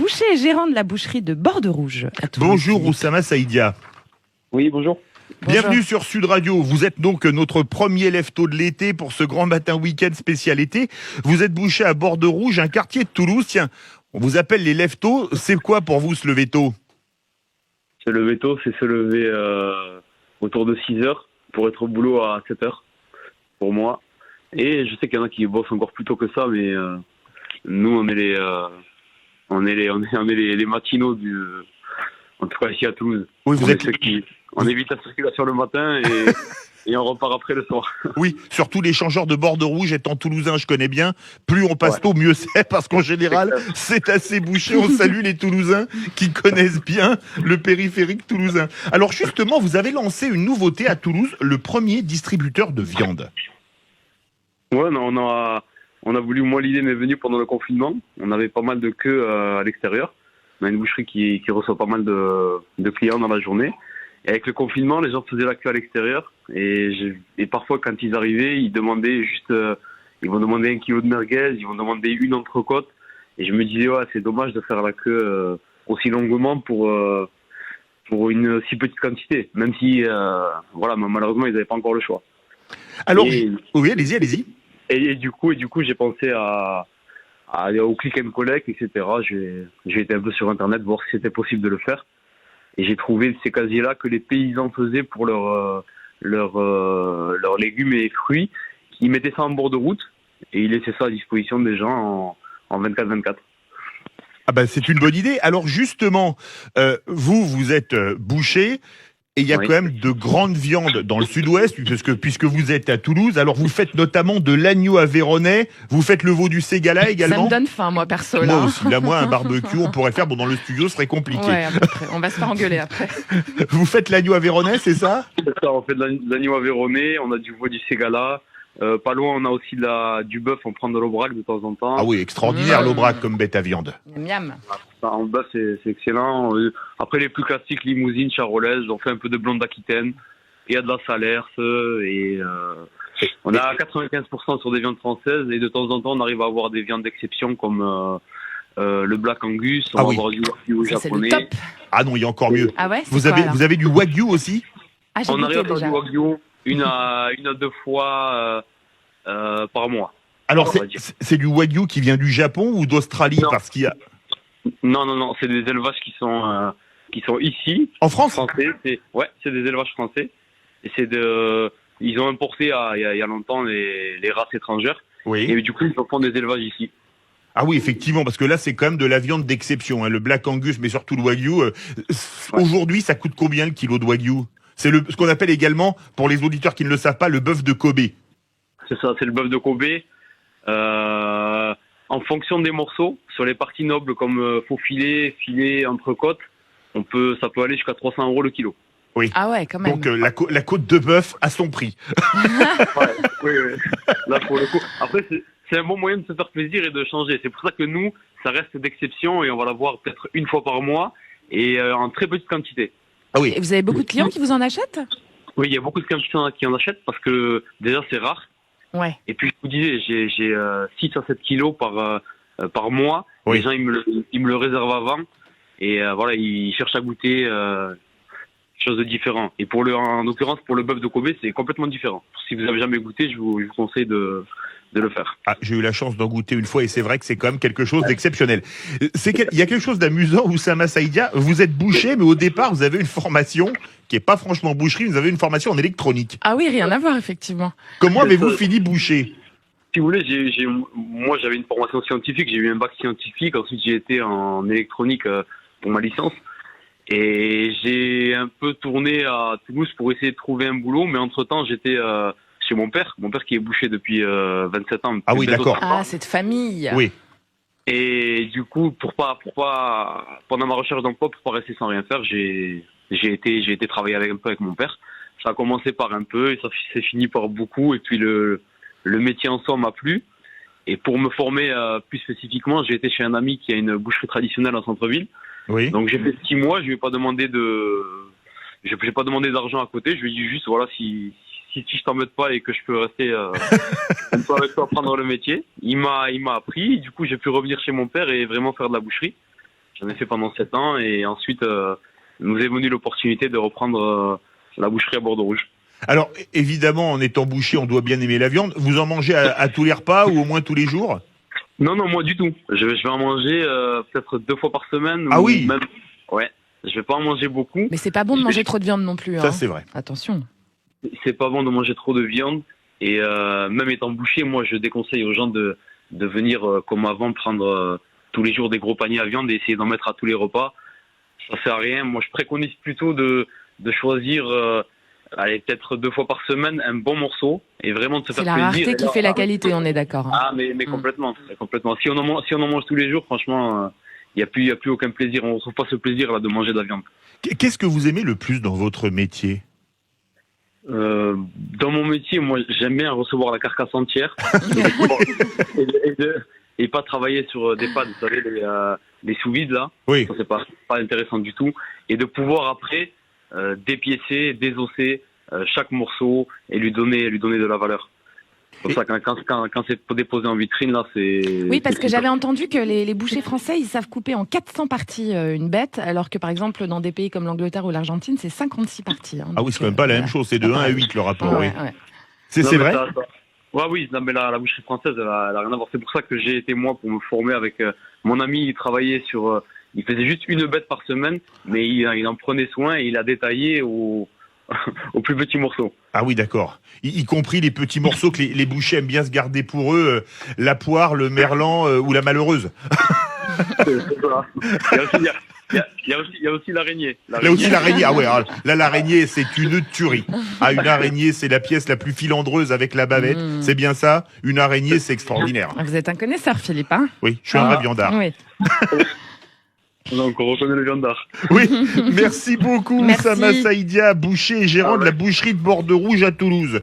boucher et gérant de la boucherie de Borderouge à Toulouse. Bonjour Oussama Saïdia. Oui, bonjour. Bienvenue sur Sud Radio. Vous êtes donc notre premier lève-tôt de l'été pour ce grand matin week-end spécial été. Vous êtes boucher à Borderouge, un quartier de Toulouse. Tiens, on vous appelle les lève-tôt. C'est quoi pour vous se lever tôt? Se lever tôt, c'est se lever autour de 6 heures pour être au boulot à 7 heures pour moi. Et je sais qu'il y en a qui bossent encore plus tôt que ça, mais nous on est les matinaux en tout cas ici à Toulouse. Oui, on évite la circulation le matin et on repart après le soir. Oui, surtout l'échangeur de Borderouge étant toulousain, je connais bien. Plus on passe tôt, mieux c'est, parce qu'en général, c'est assez bouché. On salue les Toulousains qui connaissent bien le périphérique toulousain. Alors justement, vous avez lancé une nouveauté à Toulouse, le premier distributeur de viande. Ouais, non, on a voulu, moi l'idée m'est venue pendant le confinement. On avait pas mal de queues à l'extérieur. On a une boucherie qui reçoit pas mal de clients dans la journée. Et avec le confinement, les gens faisaient la queue à l'extérieur. Et parfois, quand ils arrivaient, ils demandaient juste, ils vont demander 1 kilo de merguez, ils vont demander une entrecôte. Et je me disais, ouais, c'est dommage de faire la queue aussi longuement pour une si petite quantité. Même si, voilà, malheureusement, ils n'avaient pas encore le choix. Alors, oui, allez-y. Et du coup, j'ai pensé à aller au click and collect, etc. J'ai été un peu sur Internet voir si c'était possible de le faire. Et j'ai trouvé ces casiers-là que les paysans faisaient pour leurs légumes et fruits. Ils mettaient ça en bord de route et ils laissaient ça à disposition des gens en 24/24. Ah ben, c'est une bonne idée. Alors justement, vous êtes boucher. Et il y a quand même de grandes viandes dans le sud-ouest, puisque vous êtes à Toulouse. Alors, vous faites notamment de l'agneau aveyronais, vous faites le veau du Ségala également. Ça me donne faim, moi, perso. Moi aussi. Là, moi, un barbecue, on pourrait faire. Bon, dans le studio, ce serait compliqué. Ouais, à peu près. On va se faire engueuler après. Vous faites l'agneau aveyronais, c'est ça? C'est ça, on fait de l'agneau aveyronais, on a du veau du Ségala. Pas loin, on a aussi du bœuf, on prend de l'aubrac de temps en temps. Ah oui, extraordinaire l'aubrac comme bête à viande. Miam. En bœuf, c'est excellent. Après, les plus classiques, limousine, charolaise, on fait un peu de blonde d'Aquitaine. Il y a de la Salers et on a 95% sur des viandes françaises et de temps en temps, on arrive à avoir des viandes d'exception comme le Black Angus, on va avoir du wagyu japonais. C'est le top. Ah non, il y a encore mieux. Ah ouais, vous avez du wagyu aussi? Ah, on arrive à faire déjà. du wagyu une à 2 fois par mois. Alors, c'est du wagyu qui vient du Japon ou d'Australie? Parce qu'il y a... Non, c'est des élevages qui sont ici. En France? Français, c'est des élevages français. Et ils ont importé il y a longtemps les races étrangères. Oui. Et du coup, ils font des élevages ici. Ah oui, effectivement, parce que là, c'est quand même de la viande d'exception. Hein. Le Black Angus, mais surtout le wagyu. Aujourd'hui, ça coûte combien le kilo de wagyu? C'est ce qu'on appelle également, pour les auditeurs qui ne le savent pas, le bœuf de Kobe. C'est ça, c'est le bœuf de Kobe. En fonction des morceaux, sur les parties nobles comme faux filet, entrecôte, ça peut aller jusqu'à 300 € le kilo. Oui. Ah ouais, quand même. Donc la côte de bœuf à son prix. Oui. Là, pour le coup. Après, c'est un bon moyen de se faire plaisir et de changer. C'est pour ça que nous, ça reste d'exception et on va l'avoir peut-être une fois par mois et en très petite quantité. Ah oui. Et vous avez beaucoup de clients qui vous en achètent? Oui, il y a beaucoup de clients qui en achètent parce que déjà, c'est rare. Ouais. Et puis, je vous disais, j'ai 6 à 7 kilos par mois. Oui. Les gens, ils me le réservent avant. Et voilà, ils cherchent à goûter chose de différent. Et en l'occurrence, pour le bœuf de Kobe, c'est complètement différent. Si vous n'avez jamais goûté, je vous conseille de le faire. Ah, j'ai eu la chance d'en goûter une fois et c'est vrai que c'est quand même quelque chose d'exceptionnel. Il y a quelque chose d'amusant, Oussama Saïdia. Vous êtes boucher, mais au départ, vous avez une formation qui est pas franchement boucherie, vous avez une formation en électronique. Ah oui, rien à voir, effectivement. Comment avez-vous fini boucher? Si vous voulez, moi j'avais une formation scientifique, j'ai eu un bac scientifique, ensuite j'ai été en électronique pour ma licence. Et j'ai un peu tourné à Toulouse pour essayer de trouver un boulot, mais entre-temps j'étais chez mon père qui est boucher depuis 27 ans. Ah oui, d'accord. Ah, cette famille. Oui. Et du coup, pour pas pendant ma recherche d'emploi, pour pas rester sans rien faire, j'ai été travailler un peu avec mon père. Ça a commencé par un peu et ça s'est fini par beaucoup. Et puis le métier en soi m'a plu. Et pour me former plus spécifiquement, j'ai été chez un ami qui a une boucherie traditionnelle en centre-ville. Oui. Donc j'ai fait 6 mois. Je lui ai pas demandé d'argent à côté. Je lui ai dit juste voilà si je t'embête pas et que je peux rester un peu avec toi apprendre le métier. Il m'a appris. Du coup j'ai pu revenir chez mon père et vraiment faire de la boucherie. J'en ai fait pendant 7 ans et ensuite nous est venue l'opportunité de reprendre la boucherie à Bordeaux Rouge. Alors, évidemment, en étant boucher, on doit bien aimer la viande. Vous en mangez à tous les repas ou au moins tous les jours? Non, moi du tout. Je vais en manger peut-être 2 fois par semaine. Ah ou oui. même... Ouais, je vais pas en manger beaucoup. Mais c'est pas bon de manger trop de viande non plus. Ça, hein. c'est vrai. Attention. C'est pas bon de manger trop de viande. Et même étant boucher, moi je déconseille aux gens de venir comme avant prendre tous les jours des gros paniers à viande et essayer d'en mettre à tous les repas. Ça sert à rien. Moi je préconise plutôt de choisir allez, peut-être 2 fois par semaine un bon morceau et vraiment de se C'est faire la plaisir. rareté qui fait la qualité, on est d'accord. hein. Ah mais complètement. Si on en mange tous les jours, franchement, il y a plus aucun plaisir. On retrouve pas ce plaisir là de manger de la viande. Qu'est-ce que vous aimez le plus dans votre métier? Dans mon métier, moi, j'aime bien recevoir la carcasse entière et pas travailler sur des pâtes, vous savez, les sous-vides là. Oui. Ça, c'est pas intéressant du tout. Et de pouvoir après dépiécer, désosser chaque morceau et lui donner de la valeur. C'est pour ça que quand c'est déposé en vitrine là, c'est. Oui, parce que c'est- j'avais entendu que les bouchers français, ils savent couper en 400 parties une bête, alors que par exemple, dans des pays comme l'Angleterre ou l'Argentine, c'est 56 parties. hein. Ah oui, Donc, c'est quand même pas la voilà. même chose. C'est de 1 à 8 le rapport, oui. Ouais, ouais. C'est Non, mais vrai? Ouais, oui, non, mais la boucherie française, elle a rien à voir. C'est pour ça que j'ai été moi pour me former avec mon ami. Il travaillait sur, il faisait juste une bête par semaine, mais il en prenait soin et il a détaillé au plus petit morceau. Ah oui, d'accord. Y compris les petits morceaux que les bouchers aiment bien se garder pour eux, la poire, le merlan ou la malheureuse. C'est ça. Il y a aussi l'araignée. Là aussi l'araignée. Ah ouais, alors, là l'araignée c'est une tuerie. Ah, une araignée c'est la pièce la plus filandreuse avec la bavette. Mmh. C'est bien ça. Une araignée c'est extraordinaire. Ah, vous êtes un connaisseur, Philippe, hein? Oui, je suis un vrai viandard. Oui. Donc on reconnaît le viandard. Oui, merci beaucoup Merci. Oussama Saïdia, boucher et gérant de la boucherie de Bordeaux Rouge à Toulouse.